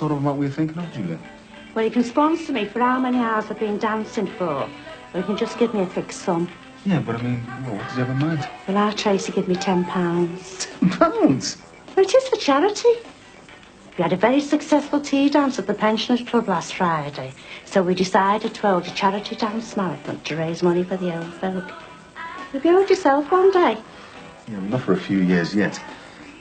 sort of amount were you thinking of, Julia? Well, you can sponsor me for how many hours I've been dancing for. Or you can just give me a fixed sum. Yeah, but I mean, well, what did you have in mind? Well, our Tracy give me £10. £10? Well, it is for charity. We had a very successful tea dance at the Pensioners Club last Friday, so we decided to hold a charity dance marathon to raise money for the old folk. You'll be old yourself one day. Yeah, not for a few years yet.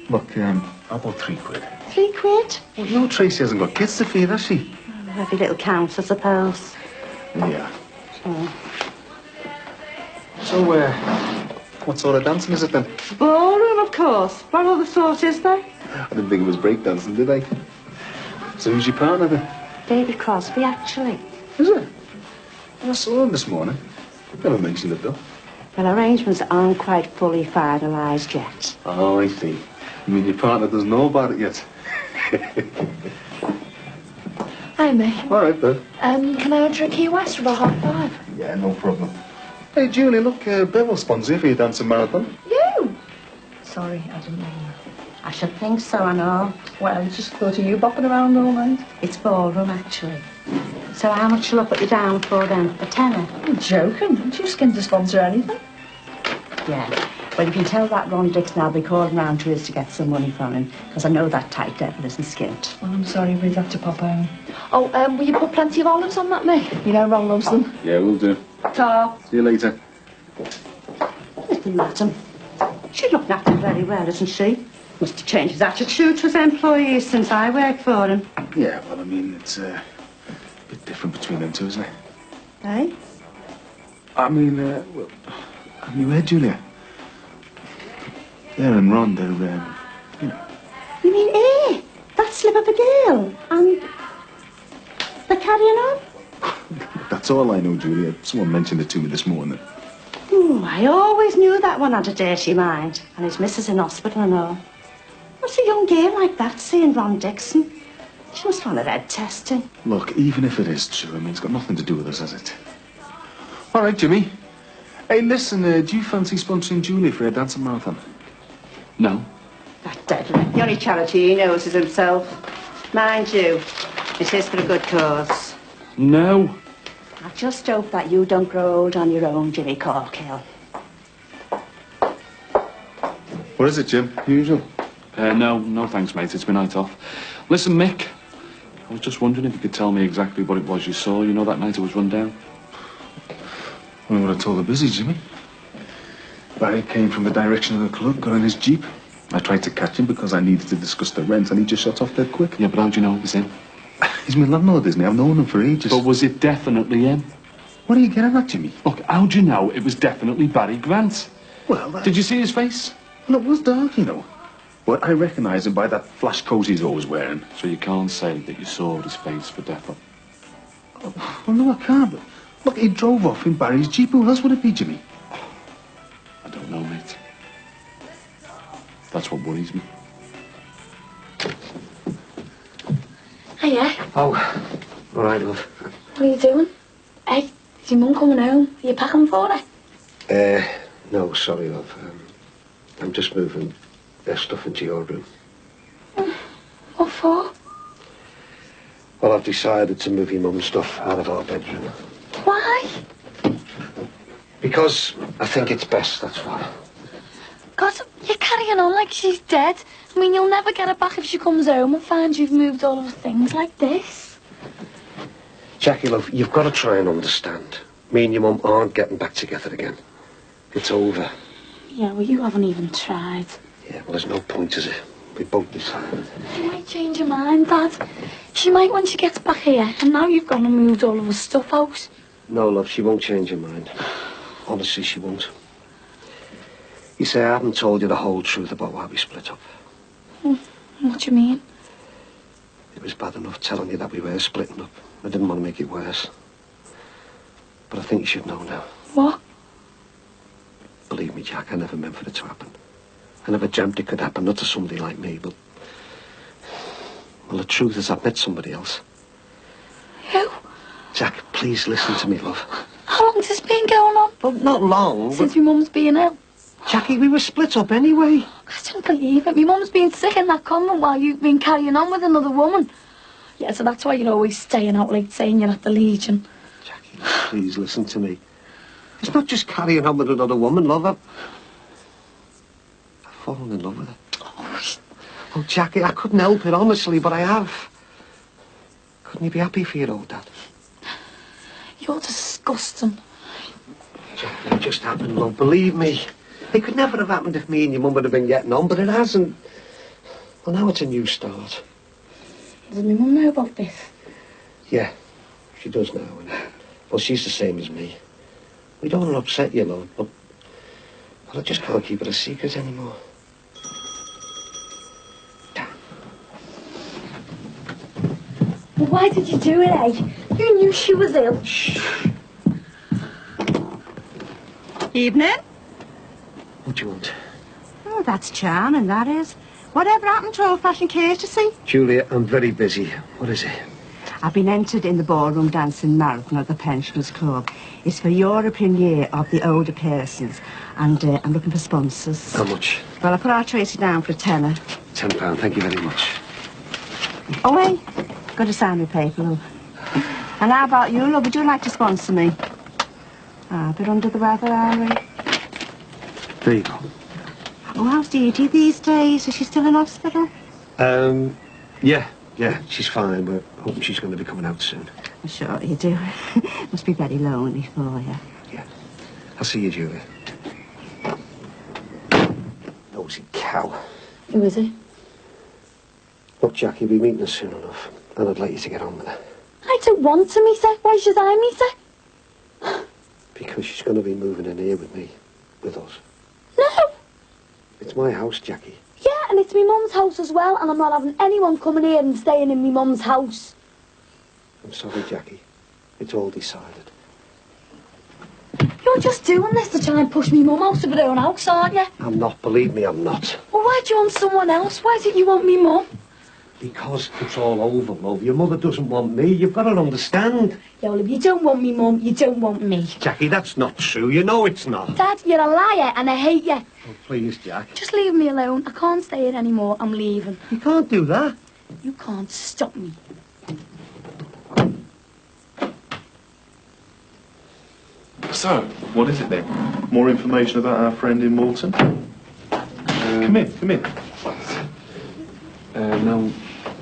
Look, how about £3? £3? Well, no, Tracy hasn't got kids to feed, has she? Oh, every little counts, I suppose. Yeah. Oh. So, what sort of dancing is it then? Ballroom, of course. What other sort is there? I didn't think it was breakdancing, did I? So who's your partner then? David Crosby, actually. Is it? I saw him this morning. Never mentioned it, though. Well, arrangements aren't quite fully finalised yet. Oh, I see. You mean your partner doesn't know about it yet? Hi, mate. All right, then. Can I order a Key West for about 5:30? Yeah, no problem. Hey, Julie, look, Bev will sponsor you for your dancing marathon. You? Sorry, I didn't know you. I should think so, I know. Well, I just thought of you bopping around all night. It's ballroom, actually. So how much shall I put you down for, then? A tenner? You're joking. Aren't you skin to sponsor anything? Yeah. Well, you can tell that Ron Dixon I'll be calling round to us to get some money from him, because I know that tight devil isn't skint. Oh, I'm sorry, we'd have to pop home. Oh, will you put plenty of olives on that, mate? You know Ron loves them. Yeah, we'll do. Ta. See you later. Little madam. She's looking after him very well, isn't she? Must have changed his attitude to his employees since I worked for him. Yeah, well, I mean, it's a bit different between them two, isn't it? Eh? I mean, well, have you heard, Julia? They're and Ron, they're, you know. You mean, that slip of a girl? And they're carrying on? That's all I know, Julia. Someone mentioned it to me this morning. Oh, I always knew that one had a dirty mind. And his missus in hospital and all. What's a young girl like that seeing Ron Dixon? She must want her head testing. Look, even if it is true, I mean, it's got nothing to do with us, has it? All right, Jimmy. Hey, listen, do you fancy sponsoring Julie for a dancing marathon? No. That deadly. The only charity he knows is himself. Mind you, it is for a good cause. No. I just hope that you don't grow old on your own, Jimmy Corkill. What is it, Jim? Usual? No thanks, mate. It's my night off. Listen, Mick, I was just wondering if you could tell me exactly what it was you saw, you know, that night it was run down. I would have told the busy, Jimmy. Barry came from the direction of the club, got in his Jeep. I tried to catch him because I needed to discuss the rent, and he just shot off dead quick. Yeah, but how do you know it was him? He's my landlord, isn't he? I've known him for ages. But was it definitely him? What are you getting at, Jimmy? Look, how do you know it was definitely Barry Grant? Well, Did you see his face? Well, it was dark, you know. But I recognise him by that flash coat he's always wearing. So you can't say that you saw his face for defo. Well, no, I can't. But look, he drove off in Barry's Jeep. Who else would it be, Jimmy? I don't know, mate. That's what worries me. Hiya. Oh, all right, love. What are you doing? Hey, is your mum coming home? Are you packing for her? No, sorry, love. I'm just moving their stuff into your room. What for? Well, I've decided to move your mum's stuff out of our bedroom. Why? Because I think it's best, that's why. God, you're carrying on like she's dead. I mean, you'll never get her back if she comes home and finds you've moved all of her things like this. Jackie, love, you've got to try and understand. Me and your mum aren't getting back together again. It's over. Yeah, well, you haven't even tried. Yeah, well, there's no point, is it? We both decided. She might change her mind, Dad. She might when she gets back here. And now you've gone and moved all of her stuff out. No, love, she won't change her mind. Honestly, she won't. You say I haven't told you the whole truth about why we split up. What do you mean? It was bad enough telling you that we were splitting up. I didn't want to make it worse. But I think you should know now. What? Believe me, Jack, I never meant for it to happen. I never dreamt it could happen, not to somebody like me, but... Well, the truth is I've met somebody else. Who? Jack, please listen to me, love. How long's this been going on? Well, not long, Since but... my mum's been ill. Jackie, we were split up anyway. I don't believe it. My mum's been sick in that convent while you've been carrying on with another woman. Yeah, so that's why you're always staying out late saying you're at the Legion. Jackie, please listen to me. It's not just carrying on with another woman, love. I've fallen in love with her. Oh, Jackie, I couldn't help it, honestly, but I have. Couldn't you be happy for your old dad? You're disgusting. Jackie, it just happened, love. Believe me. It could never have happened if me and your mum would have been getting on, but it hasn't. Well, now it's a new start. Does my mum know about this? Yeah, she does now. And, well, she's the same as me. We don't want to upset you, love, but I just can't keep it a secret anymore. Well, why did you do it, eh? You knew she was ill. Shh. Evening. What do you want? Oh, that's charming, that is. Whatever happened to old-fashioned courtesy? Julia, I'm very busy. What is it? I've been entered in the ballroom dancing marathon at the Pensioners Club. It's for European Year of the Older Persons, and I'm looking for sponsors. How much? Well, I put our Tracy down for a tenner. £10, thank you very much. Oh, hey, got to sign my paper, love. And how about you, love? Would you like to sponsor me? Ah, a bit under the weather, are we? There you go. Oh, how's Dee Dee these days? Is she still in hospital? Yeah, she's fine. We're hoping she's going to be coming out soon. I'm sure you do. Must be very lonely for you. Yeah. I'll see you, Julia. Nosy cow. Who is it? Look, Jackie, we'll be meeting us soon enough, and I'd like you to get on with her. I don't want to, me, sir. Why should I, me, sir? Because she's going to be moving in here with me, with us. No. It's my house, Jackie. Yeah, and it's my mum's house as well, and I'm not having anyone coming here and staying in my mum's house. I'm sorry, Jackie. It's all decided. You're just doing this to try and push me mum out of her own house, aren't you? I'm not, believe me, I'm not. Well, why do you want someone else? Why don't you want me mum? Because it's all over, love. Your mother doesn't want me. You've got to understand. Yeah, well, if you don't want me mum, you don't want me. Jackie, that's not true. You know it's not. Dad, you're a liar, and I hate you. Oh, please, Jack. Just leave me alone. I can't stay here anymore. I'm leaving. You can't do that. You can't stop me. So, what is it then? More information about our friend in Malton? Come in.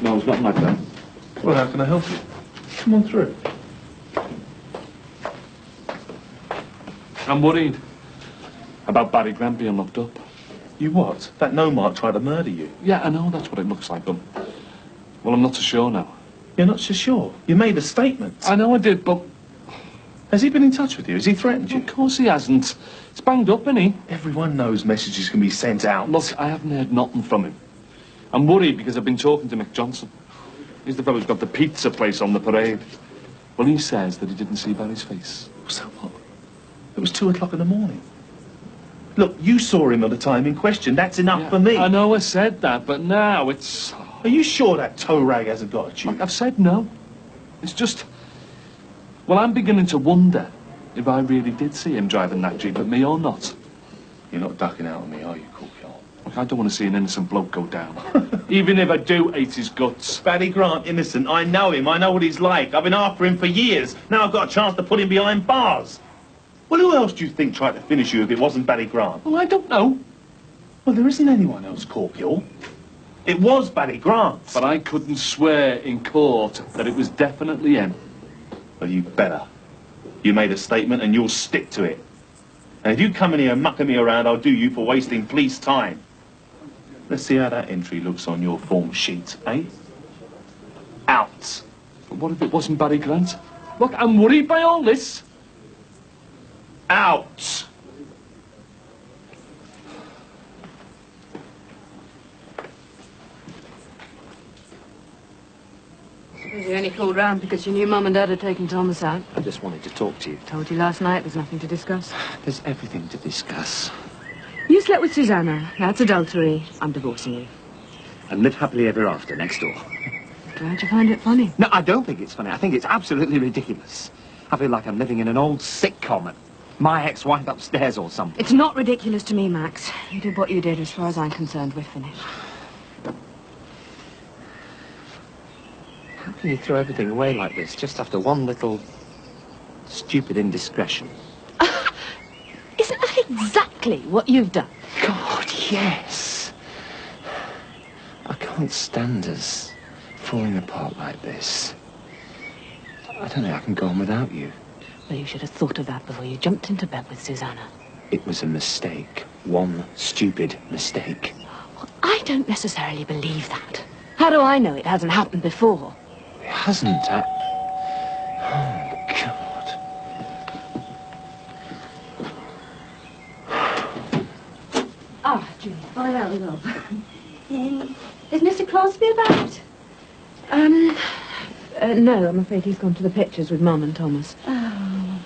No, it's not like that. Well, how can I help you? Come on through. I'm worried about Barry Grant being locked up. You what? That no-mark tried to murder you. Yeah, I know that's what it looks like, but... Well, I'm not so sure now. You're not so sure? You made a statement. I know I did, but... Has he been in touch with you? Has he threatened you? Of course he hasn't. It's banged up, isn't he? Everyone knows messages can be sent out. Look, I haven't heard nothing from him. I'm worried because I've been talking to Mick Johnson. He's the fellow who's got the pizza place on the parade. Well, he says that he didn't see Barry's face. So what? It was 2 o'clock in the morning. Look, you saw him at the time in question. That's enough for me. I know I said that, but now it's... Are you sure that tow rag hasn't got at you? I've said no. It's just... Well, I'm beginning to wonder if I really did see him driving that Jeep at me or not. You're not ducking out on me, are you, Corky? Look, I don't want to see an innocent bloke go down. Even if I do hate his guts. Barry Grant, innocent. I know him. I know what he's like. I've been after him for years. Now I've got a chance to put him behind bars. Well, who else do you think tried to finish you if it wasn't Barry Grant? Well, I don't know. Well, there isn't anyone else, Corky. It was Barry Grant. But I couldn't swear in court that it was definitely him. Well, you better. You made a statement and you'll stick to it. And if you come in here mucking me around, I'll do you for wasting police time. Let's see how that entry looks on your form sheet, eh? Out. But what if it wasn't Barry Grant? Look, I'm worried by all this. Out. You only called round because you knew Mum and Dad had taken Thomas out. I just wanted to talk to you. Told you last night there's nothing to discuss. There's everything to discuss. You slept with Susanna. That's adultery. I'm divorcing you. And live happily ever after next door. Glad you find it funny. No, I don't think it's funny. I think it's absolutely ridiculous. I feel like I'm living in an old sitcom and my ex-wife upstairs or something. It's not ridiculous to me, Max. You did what you did. As far as I'm concerned, we're finished. How can you throw everything away like this just after one little stupid indiscretion? Isn't that exactly what you've done? God, yes. I can't stand us falling apart like this. I don't think I can go on without you. Well, you should have thought of that before you jumped into bed with Susanna. It was a mistake. One stupid mistake. Well, I don't necessarily believe that. How do I know it hasn't happened before? It hasn't. Oh, God. Oh, Julie, follow that love. Is Mr. Crosby about? No, I'm afraid he's gone to the pictures with Mum and Thomas. Oh.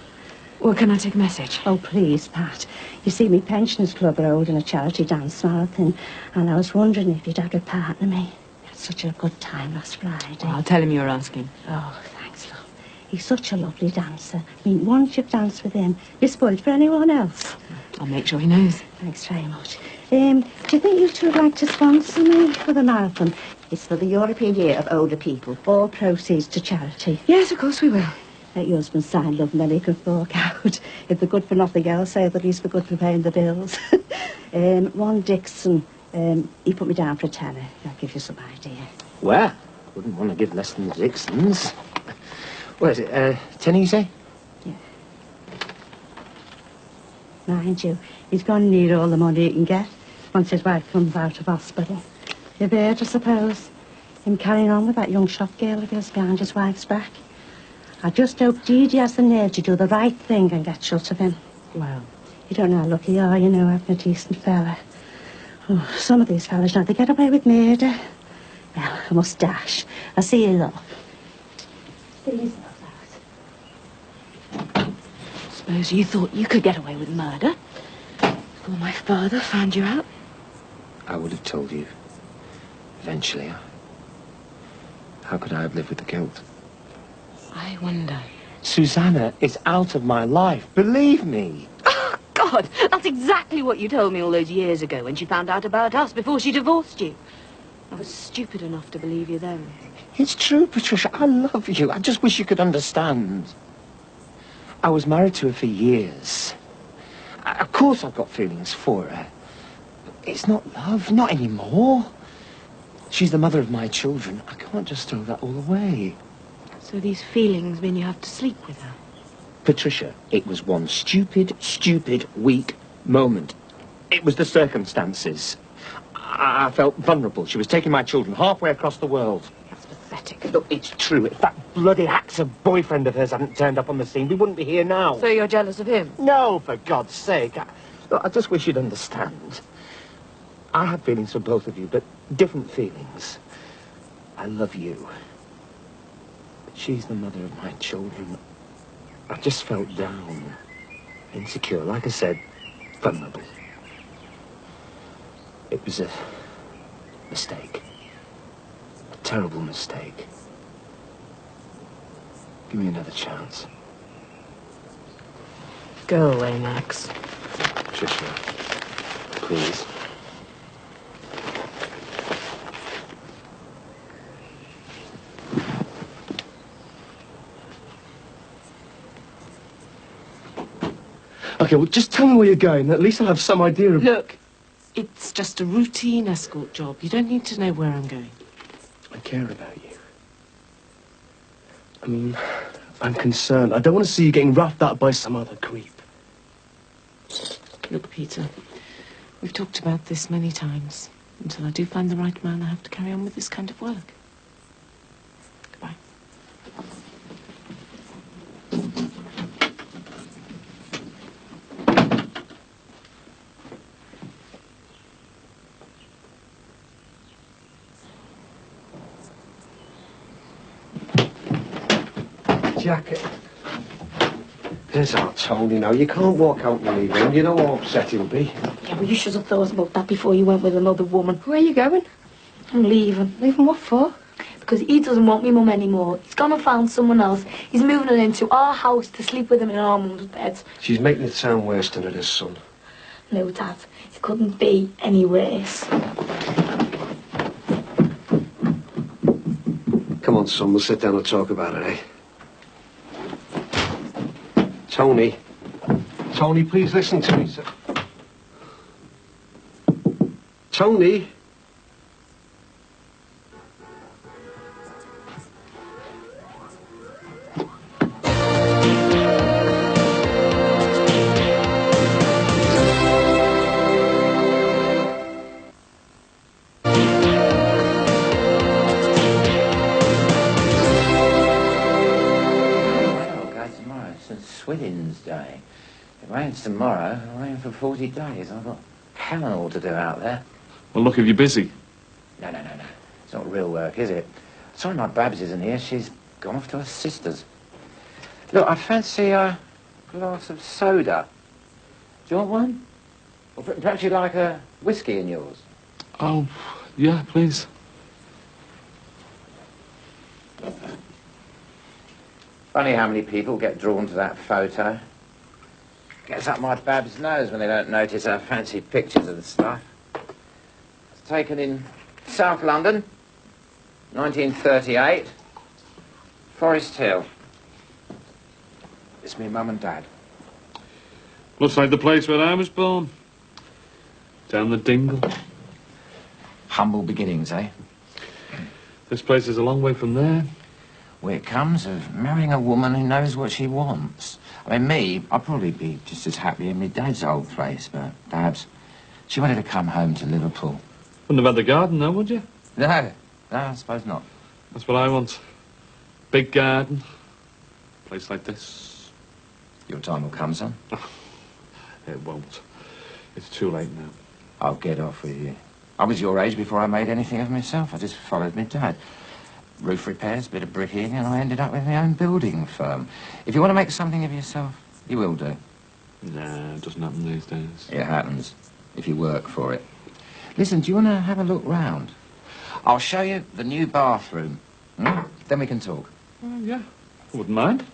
Well, can I take a message? Oh, please, Pat. You see, me pensioners club are holding a charity dance marathon, and I was wondering if you'd have a partner me. We had such a good time last Friday. Well, I'll tell him you're asking. Oh, thanks, love. He's such a lovely dancer. I mean, once you've danced with him, you're spoiled for anyone else. I'll make sure he knows. Thanks very much. Do you think you two would like to sponsor me for the marathon? It's for the European Year of Older People. All proceeds to charity. Yes, of course we will. Let your husband sign, love, and then he can fork out. If they're good for nothing else, say that he's for good for paying the bills. Ron Dixon, he put me down for a tenner. That gives you some idea. Well, wouldn't want to give less than the Dixons. What is it, 10 you say? Yeah. Mind you, he's going to need all the money he can get once his wife comes out of hospital. You've heard, I suppose, him carrying on with that young shop girl of his behind his wife's back. I just hope Dee Dee has the nerve to do the right thing and get shut of him. Well, you don't know how lucky you are, you know, having a decent fella. Oh, some of these fellas now, they get away with murder. Well, I must dash. I'll see you, love. Please, love. suppose you thought you could get away with murder before my father found you out? I would have told you. Eventually. How could I have lived with the guilt? I wonder. Susanna is out of my life. Believe me. Oh, God, that's exactly what you told me all those years ago when she found out about us before she divorced you. I was stupid enough to believe you then. It's true, Patricia. I love you. I just wish you could understand. I was married to her for years. Of course I've got feelings for her. It's not love, not anymore. She's the mother of my children. I can't just throw that all away. So these feelings mean you have to sleep with her? Patricia, it was one stupid, weak moment. It was the circumstances. I felt vulnerable. She was taking my children halfway across the world. That's pathetic. Look, it's true. If that bloody Haxor boyfriend of hers hadn't turned up on the scene, we wouldn't be here now. So you're jealous of him? No, for God's sake. Look, I just wish you'd understand. I have feelings for both of you, but different feelings. I love you. But she's the mother of my children. I just felt down, insecure, like I said, vulnerable. It was a mistake. A terrible mistake. Give me another chance. Go away, Max. Patricia, please. Okay, well, just tell me where you're going. At least I'll have some idea of... Look, it's just a routine escort job. You don't need to know where I'm going. I care about you. I mean, I'm concerned. I don't want to see you getting roughed up by some other creep. Look, Peter, we've talked about this many times. Until I do find the right man, I have to carry on with this kind of work. Goodbye. Jacket. As I told you now, you can't walk out and leave him. You know how upset he'll be. Yeah, well, you should have thought about that before you went with another woman. Where are you going? I'm leaving. Leaving what for? Because he doesn't want me mum anymore. He's gone and found someone else. He's moving her into our house to sleep with him in our mum's bed. She's making it sound worse than it is, son. No, Dad. It couldn't be any worse. Come on. on, son. We'll sit down and talk about it, eh? Tony. Tony, please listen to me, sir. Tony. Swithin's Day. It rains tomorrow, it'll rain for 40 days. I've got hell and all to do out there. Well, look, if you're busy. No. It's not real work, is it? Sorry my Babs isn't here. She's gone off to her sister's. Look, I fancy a glass of soda. Do you want one? Or perhaps you'd like a whiskey in yours? Oh, yeah, please. Funny how many people get drawn to that photo. Gets up my Babs' nose when they don't notice her fancy pictures of the stuff. It's taken in South London, 1938, Forest Hill. It's me mum and dad. Looks like the place where I was born. Down the dingle. Humble beginnings, eh? This place is a long way from there. Where it comes of marrying a woman who knows what she wants. I mean, me, I'd probably be just as happy in my dad's old place, but Babs, she wanted to come home to Liverpool. Wouldn't have had the garden, though, would you? No, I suppose not. That's what I want. Big garden. Place like this. Your time will come, son. It won't. It's too late now. I'll get off with you. I was your age before I made anything of myself. I just followed my dad. Roof repairs, bit of bricking, and I ended up with my own building firm. If you want to make something of yourself, you will do. Nah, it doesn't happen these days. It happens, if you work for it. Listen, do you want to have a look round? I'll show you the new bathroom. Then we can talk. Yeah, I wouldn't mind.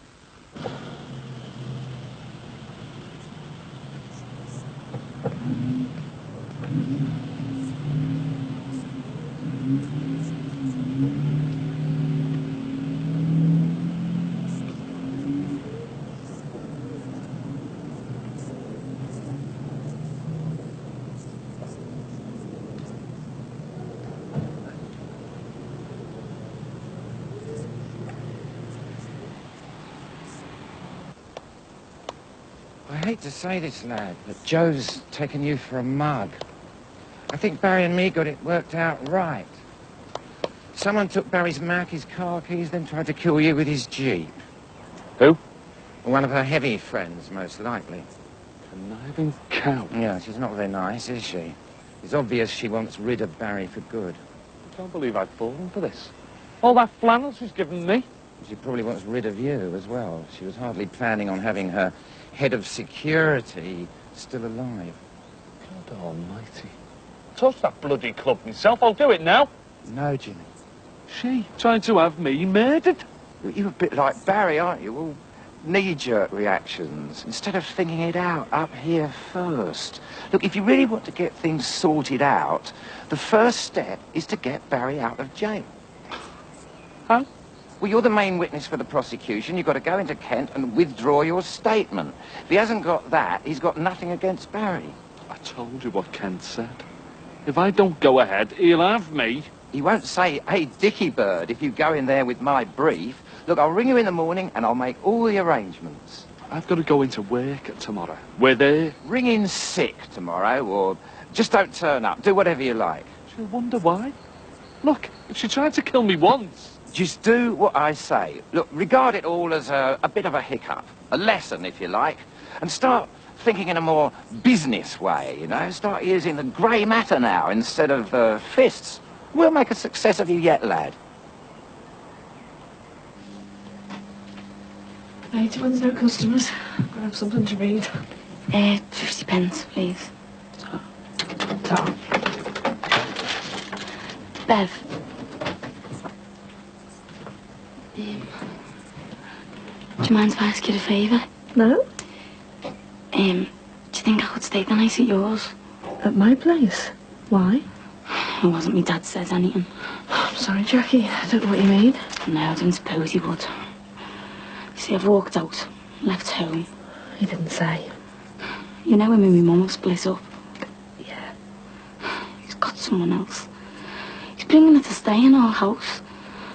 I hate to say this, lad, but Joe's taken you for a mug. I think Barry and me got it worked out right. Someone took Barry's Mac, his car keys, then tried to kill you with his Jeep. Who? One of her heavy friends, most likely. Conniving cow. Yeah, she's not very nice, is she? It's obvious she wants rid of Barry for good. I can't believe I've fallen for this. All that flannel she's given me. She probably wants rid of you as well. She was hardly planning on having her head of security still alive. God almighty. Touch that bloody club myself. I'll do it now. No, Jimmy. She trying to have me murdered. You're a bit like Barry, aren't you? All knee-jerk reactions, instead of thinking it out up here first. Look, if you really want to get things sorted out, the first step is to get Barry out of jail. How? Well, you're the main witness for the prosecution. You've got to go into Kent and withdraw your statement. If he hasn't got that, he's got nothing against Barry. I told you what Kent said. If I don't go ahead, he'll have me. He won't say, hey, Dickie Bird, if you go in there with my brief. Look, I'll ring you in the morning and I'll make all the arrangements. I've got to go into work tomorrow. We're there. Ring in sick tomorrow, or just don't turn up. Do whatever you like. She'll wonder why. Look, if she tried to kill me once... Just do what I say. Look, regard it all as a bit of a hiccup. A lesson, if you like. And start thinking in a more business way, you know? Start using the grey matter now instead of fists. We'll make a success of you yet, lad. Right, when's no customers? I'm gonna have something to read. 50 pence, please. Tom. Bev. Do you mind if I ask you a favour? No? Do you think I could stay the night at yours? At my place? Why? It wasn't me dad said anything. I'm sorry, Jackie. I don't know what you mean. No, I didn't suppose he would. You see, I've walked out, left home. He didn't say. You know him and my mum have split up. Yeah. He's got someone else. He's bringing her to stay in our house.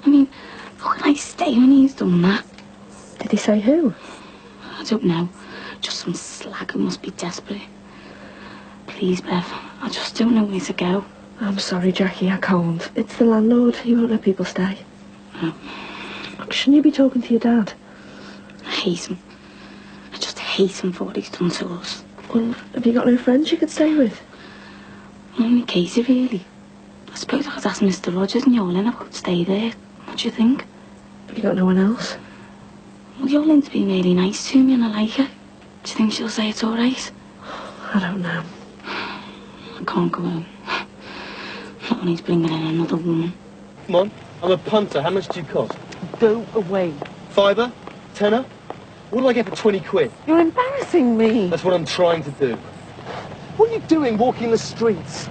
I mean, how can I stay when he's done that? Did he say who? I don't know. Just some slag who must be desperate. Please, Bev, I just don't know where to go. I'm sorry, Jackie, I can't. It's the landlord. He won't let people stay. No. Look, shouldn't you be talking to your dad? I hate him. I just hate him for what he's done to us. Well, have you got no friends you could stay with? Only Katie, really. I suppose I could ask Mr. Rogers and Yolyn if I could stay there. What do you think? Have you got no one else? Well, Yolyn's been really nice to me and I like her. Do you think she'll say it's all right? I don't know. I can't go home. Not when he's bringing in another woman. Come on, I'm a punter. How much do you cost? Go away. Fiver? Tenner? What do I get for 20 quid? You're embarrassing me. That's what I'm trying to do. What are you doing walking the streets?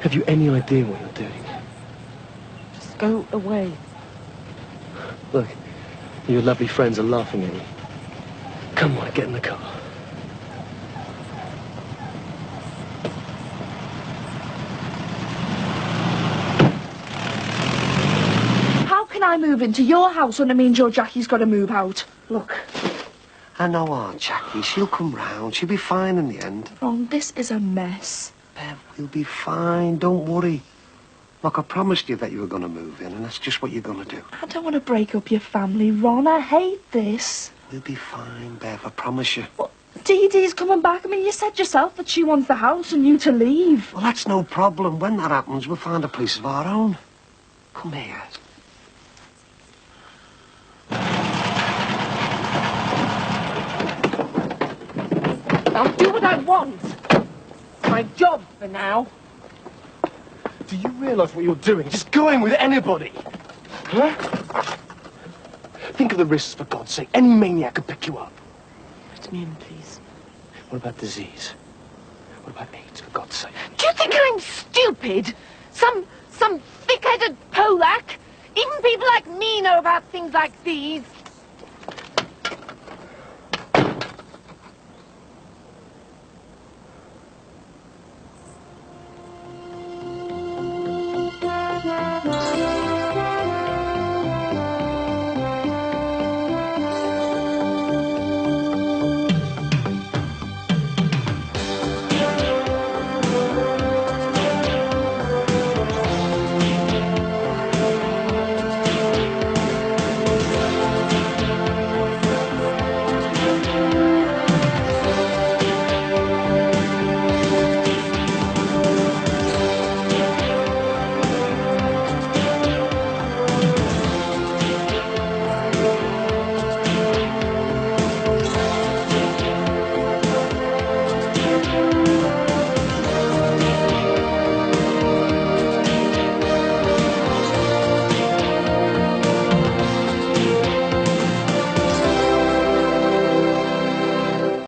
Have you any idea what you're doing? Just go away. Look, your lovely friends are laughing at you. Come on, get in the car. How can I move into your house when it means your Jackie's got to move out? Look, I know Aunt Jackie. She'll come round. She'll be fine in the end. Ron, this is a mess. Bev, we'll be fine. Don't worry. Look, I promised you that you were going to move in, and that's just what you're going to do. I don't want to break up your family, Ron. I hate this. We'll be fine, Bev. I promise you. Dee Dee's coming back. I mean, you said yourself that she wants the house and you to leave. Well, that's no problem. When that happens, we'll find a place of our own. Come here. I'll do what I want. It's my job for now. Do you realise what you're doing? Just going with anybody. Huh? Think of the risks, for God's sake. Any maniac could pick you up. Let me in, please. What about disease? What about AIDS, for God's sake? Do you think I'm stupid? Some thick-headed Polak? Even people like me know about things like these.